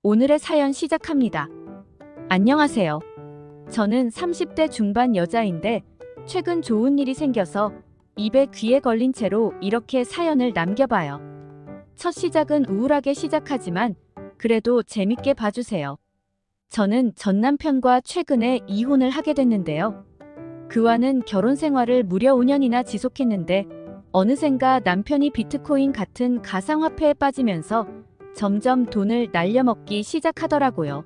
오늘의 사연 시작합니다. 안녕하세요. 저는 30대 중반 여자인데 최근 좋은 일이 생겨서 입에 귀에 걸린 채로 이렇게 사연을 남겨봐요. 첫 시작은 우울하게 시작하지만 그래도 재밌게 봐주세요. 저는 전 남편과 최근에 이혼을 하게 됐는데요. 그와는 결혼 생활을 무려 5년이나 지속했는데 어느샌가 남편이 비트코인 같은 가상화폐에 빠지면서 점점 돈을 날려먹기 시작하더라고요.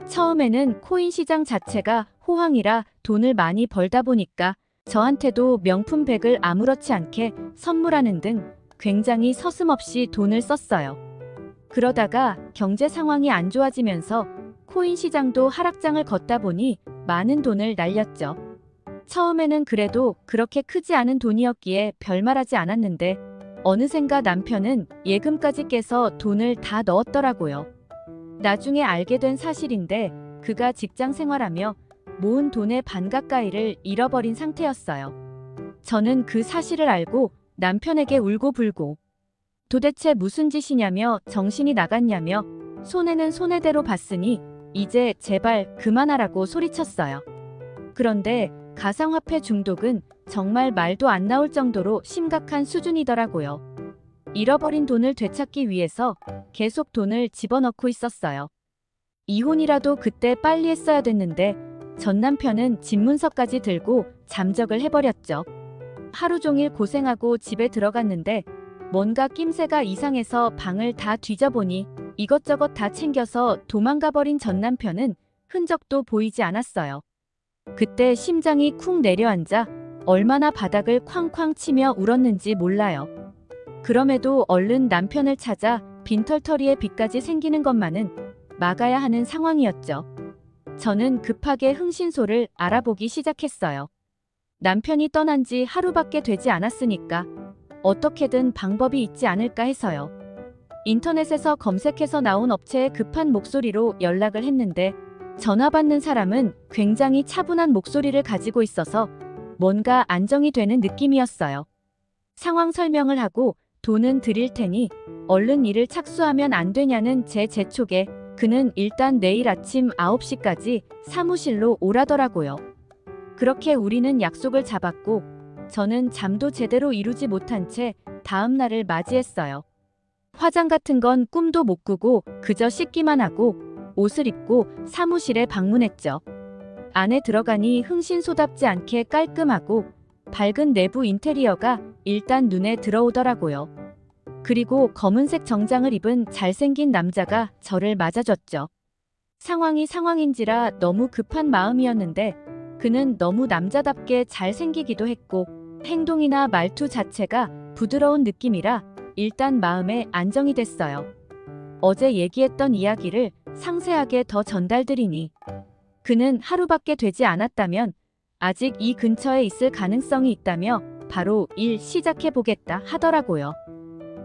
처음에는 코인 시장 자체가 호황이라 돈을 많이 벌다 보니까 저한테도 명품백을 아무렇지 않게 선물하는 등 굉장히 서슴없이 돈을 썼어요. 그러다가 경제 상황이 안 좋아지면서 코인 시장도 하락장을 걷다 보니 많은 돈을 날렸죠. 처음에는 그래도 그렇게 크지 않은 돈이었기에 별말하지 않았는데 어느샌가 남편은 예금까지 깨서 돈을 다 넣었더라고요. 나중에 알게 된 사실인데 그가 직장 생활하며 모은 돈의 반 가까이를 잃어버린 상태였어요. 저는 그 사실을 알고 남편에게 울고불고 도대체 무슨 짓이냐며 정신이 나갔냐며 손해는 손해대로 봤으니 이제 제발 그만하라고 소리쳤어요. 그런데 가상화폐 중독은 정말 말도 안 나올 정도로 심각한 수준이더라고요. 잃어버린 돈을 되찾기 위해서 계속 돈을 집어넣고 있었어요. 이혼이라도 그때 빨리 했어야 됐는데 전 남편은 집문서까지 들고 잠적을 해버렸죠. 하루 종일 고생하고 집에 들어갔는데 뭔가 낌새가 이상해서 방을 다 뒤져보니 이것저것 다 챙겨서 도망가버린 전 남편은 흔적도 보이지 않았어요. 그때 심장이 쿵 내려앉아 얼마나 바닥을 쾅쾅 치며 울었는지 몰라요. 그럼에도 얼른 남편을 찾아 빈털터리의 빚까지 생기는 것만은 막아야 하는 상황이었죠. 저는 급하게 흥신소를 알아보기 시작했어요. 남편이 떠난 지 하루밖에 되지 않았으니까 어떻게든 방법이 있지 않을까 해서요. 인터넷에서 검색해서 나온 업체에 급한 목소리로 연락을 했는데 전화 받는 사람은 굉장히 차분한 목소리를 가지고 있어서 뭔가 안정이 되는 느낌이었어요. 상황 설명을 하고 돈은 드릴 테니 얼른 일을 착수하면 안 되냐는 제 재촉에 그는 일단 내일 아침 9시까지 사무실로 오라더라고요. 그렇게 우리는 약속을 잡았고 저는 잠도 제대로 이루지 못한 채 다음 날을 맞이했어요. 화장 같은 건 꿈도 못 꾸고 그저 씻기만 하고 옷을 입고 사무실에 방문했죠. 안에 들어가니 흥신소답지 않게 깔끔하고 밝은 내부 인테리어가 일단 눈에 들어오더라고요. 그리고 검은색 정장을 입은 잘생긴 남자가 저를 맞아줬죠. 상황이 상황인지라 너무 급한 마음이었는데 그는 너무 남자답게 잘생기기도 했고 행동이나 말투 자체가 부드러운 느낌이라 일단 마음에 안정이 됐어요. 어제 얘기했던 이야기를 상세하게 더 전달드리니 그는 하루밖에 되지 않았다면 아직 이 근처에 있을 가능성이 있다며 바로 일 시작해보겠다 하더라고요.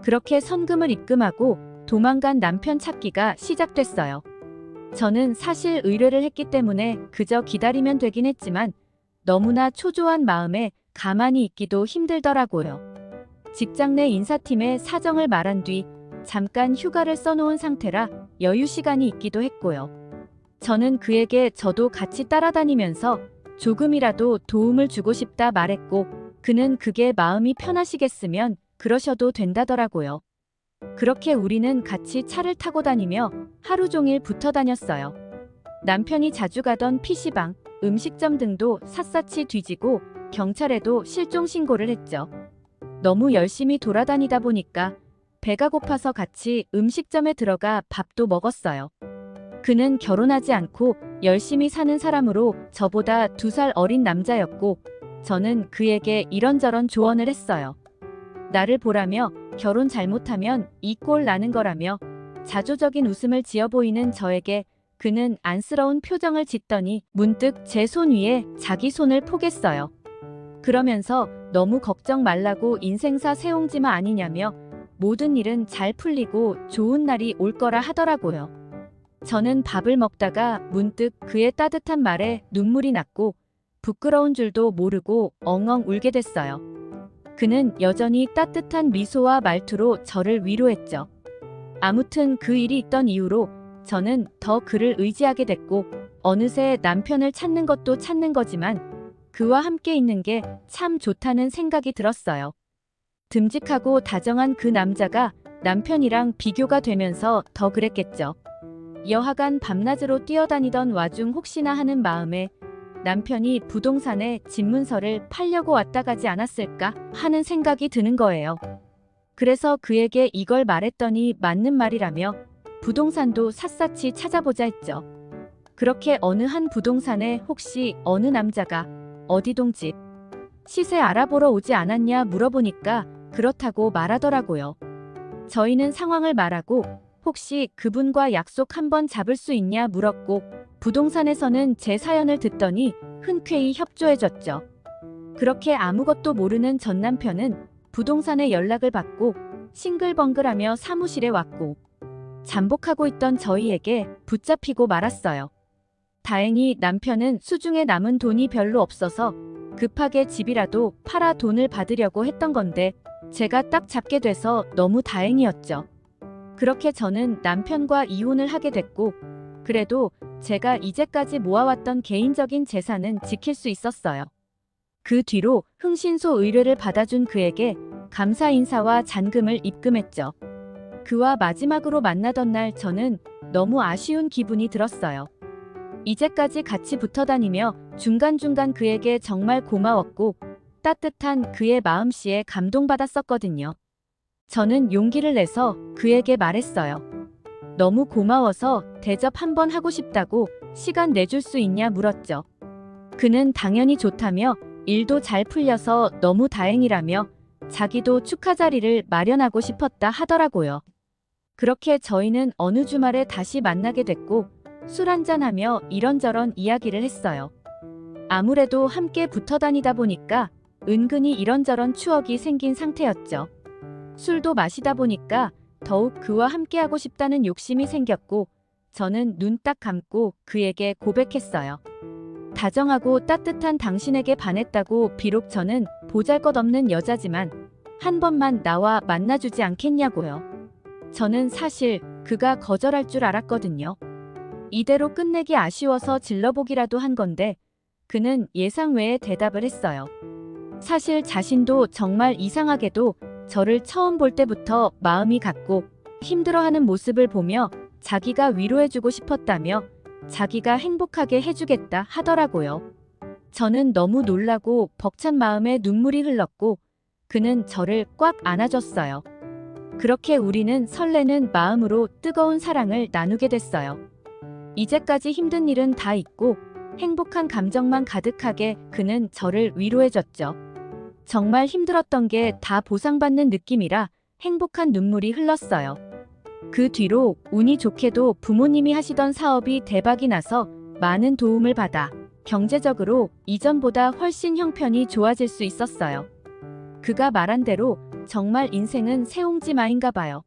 그렇게 선금을 입금하고 도망간 남편 찾기가 시작됐어요. 저는 사실 의뢰를 했기 때문에 그저 기다리면 되긴 했지만 너무나 초조한 마음에 가만히 있기도 힘들더라고요. 직장 내 인사팀에 사정을 말한 뒤 잠깐 휴가를 써놓은 상태라 여유 시간이 있기도 했고요. 저는 그에게 저도 같이 따라다니면서 조금이라도 도움을 주고 싶다 말했고 그는 그게 마음이 편하시겠으면 그러셔도 된다더라고요. 그렇게 우리는 같이 차를 타고 다니며 하루 종일 붙어 다녔어요. 남편이 자주 가던 PC방, 음식점 등도 샅샅이 뒤지고 경찰에도 실종 신고를 했죠. 너무 열심히 돌아다니다 보니까 배가 고파서 같이 음식점에 들어가 밥도 먹었어요. 그는 결혼하지 않고 열심히 사는 사람으로 저보다 2살 어린 남자였고 저는 그에게 이런저런 조언을 했어요. 나를 보라며 결혼 잘못하면 이 꼴 나는 거라며 자조적인 웃음을 지어 보이는 저에게 그는 안쓰러운 표정을 짓더니 문득 제 손 위에 자기 손을 포겠어요. 그러면서 너무 걱정 말라고 인생사 새옹지마 아니냐며 모든 일은 잘 풀리고 좋은 날이 올 거라 하더라고요. 저는 밥을 먹다가 문득 그의 따뜻한 말에 눈물이 났고 부끄러운 줄도 모르고 엉엉 울게 됐어요. 그는 여전히 따뜻한 미소와 말투로 저를 위로했죠. 아무튼 그 일이 있던 이후로 저는 더 그를 의지하게 됐고 어느새 남편을 찾는 것도 찾는 거지만 그와 함께 있는 게 참 좋다는 생각이 들었어요. 듬직하고 다정한 그 남자가 남편이랑 비교가 되면서 더 그랬겠죠. 여하간 밤낮으로 뛰어다니던 와중 혹시나 하는 마음에 남편이 부동산에 집문서를 팔려고 왔다 가지 않았을까 하는 생각이 드는 거예요. 그래서 그에게 이걸 말했더니 맞는 말이라며 부동산도 샅샅이 찾아보자 했죠. 그렇게 어느 한 부동산에 혹시 어느 남자가 어디 동집 시세 알아보러 오지 않았냐 물어보니까 그렇다고 말하더라고요. 저희는 상황을 말하고 혹시 그분과 약속 한번 잡을 수 있냐 물었고 부동산에서는 제 사연을 듣더니 흔쾌히 협조해줬죠. 그렇게 아무것도 모르는 전 남편은 부동산에 연락을 받고 싱글벙글하며 사무실에 왔고 잠복하고 있던 저희에게 붙잡히고 말았어요. 다행히 남편은 수중에 남은 돈이 별로 없어서 급하게 집이라도 팔아 돈을 받으려고 했던 건데 제가 딱 잡게 돼서 너무 다행이었죠. 그렇게 저는 남편과 이혼을 하게 됐고 그래도 제가 이제까지 모아왔던 개인적인 재산은 지킬 수 있었어요. 그 뒤로 흥신소 의뢰를 받아준 그에게 감사 인사와 잔금을 입금했죠. 그와 마지막으로 만나던 날 저는 너무 아쉬운 기분이 들었어요. 이제까지 같이 붙어 다니며 중간중간 그에게 정말 고마웠고 따뜻한 그의 마음씨에 감동받았었거든요. 저는 용기를 내서 그에게 말했어요. 너무 고마워서 대접 한번 하고 싶다고 시간 내줄 수 있냐 물었죠. 그는 당연히 좋다며 일도 잘 풀려서 너무 다행이라며 자기도 축하 자리를 마련하고 싶었다 하더라고요. 그렇게 저희는 어느 주말에 다시 만나게 됐고 술 한잔하며 이런저런 이야기를 했어요. 아무래도 함께 붙어 다니다 보니까 은근히 이런저런 추억이 생긴 상태였죠. 술도 마시다 보니까 더욱 그와 함께하고 싶다는 욕심이 생겼고 저는 눈 딱 감고 그에게 고백했어요. 다정하고 따뜻한 당신에게 반했다고. 비록 저는 보잘것없는 여자지만 한 번만 나와 만나주지 않겠냐고요. 저는 사실 그가 거절할 줄 알았거든요. 이대로 끝내기 아쉬워서 질러보기라도 한 건데 그는 예상 외의 대답을 했어요. 사실 자신도 정말 이상하게도 저를 처음 볼 때부터 마음이 갔고 힘들어하는 모습을 보며 자기가 위로해주고 싶었다며 자기가 행복하게 해주겠다 하더라고요. 저는 너무 놀라고 벅찬 마음에 눈물이 흘렀고 그는 저를 꽉 안아줬어요. 그렇게 우리는 설레는 마음으로 뜨거운 사랑을 나누게 됐어요. 이제까지 힘든 일은 다 잊고 행복한 감정만 가득하게 그는 저를 위로해줬죠. 정말 힘들었던 게 다 보상받는 느낌이라 행복한 눈물이 흘렀어요. 그 뒤로 운이 좋게도 부모님이 하시던 사업이 대박이 나서 많은 도움을 받아 경제적으로 이전보다 훨씬 형편이 좋아질 수 있었어요. 그가 말한 대로 정말 인생은 새옹지마인가 봐요.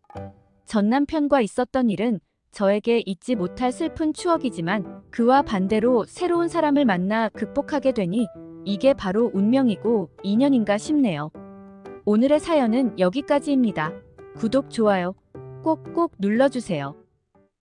전 남편과 있었던 일은 저에게 잊지 못할 슬픈 추억이지만 그와 반대로 새로운 사람을 만나 극복하게 되니 이게 바로 운명이고 인연인가 싶네요. 오늘의 사연은 여기까지입니다. 구독, 좋아요 꼭꼭 눌러주세요.